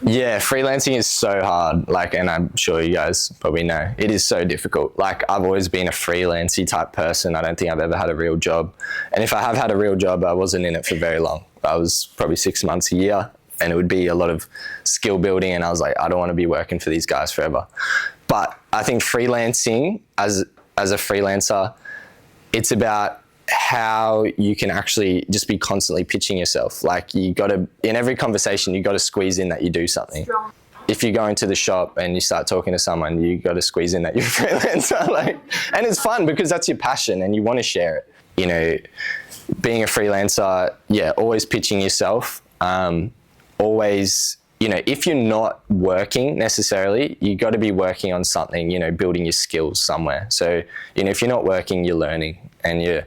Yeah, freelancing is so hard. Like, and I'm sure you guys probably know, it is so difficult. Like, I've always been a freelancy type person. I don't think I've ever had a real job. And if I have had a real job, I wasn't in it for very long. I was probably 6 months, a year, and it would be a lot of skill building. And I was like, I don't want to be working for these guys forever. But I think freelancing as a freelancer, it's about how you can actually just be constantly pitching yourself. Like, you got to, in every conversation, you got to squeeze in that you do something. If you go into the shop and you start talking to someone, you got to squeeze in that you're a freelancer. Like, and it's fun because that's your passion and you want to share it. You know, being a freelancer, yeah, always pitching yourself. Always, you know, if you're not working necessarily, you got to be working on something, you know, building your skills somewhere. So, you know, if you're not working, you're learning and you're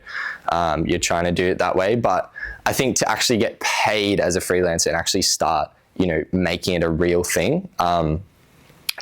trying to do it that way. But I think to actually get paid as a freelancer and actually start, you know, making it a real thing,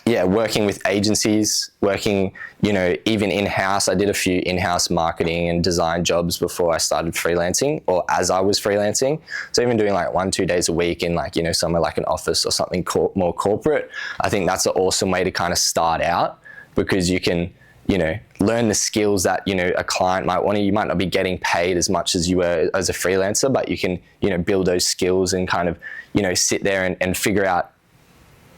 yeah, working with agencies, working, you know, even in-house. I did a few in-house marketing and design jobs before I started freelancing, or as I was freelancing. So even doing like 1-2 days a week in, like, you know, somewhere like an office or something more corporate, I think that's an awesome way to kind of start out, because you can, you know, learn the skills that, you know, a client might want. You might not be getting paid as much as you were as a freelancer, but you can, you know, build those skills and kind of, you know, sit there and figure out,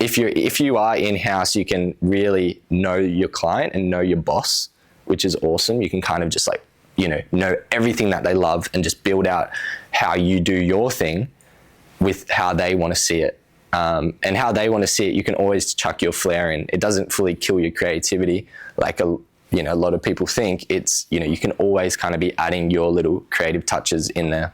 if you are in-house, you can really know your client and know your boss, which is awesome. You can kind of just, like, you know everything that they love and just build out how you do your thing with how they want to see it. And how they want to see it, you can always chuck your flair in. It doesn't fully kill your creativity like a lot of people think. It's, you know, you can always kind of be adding your little creative touches in there.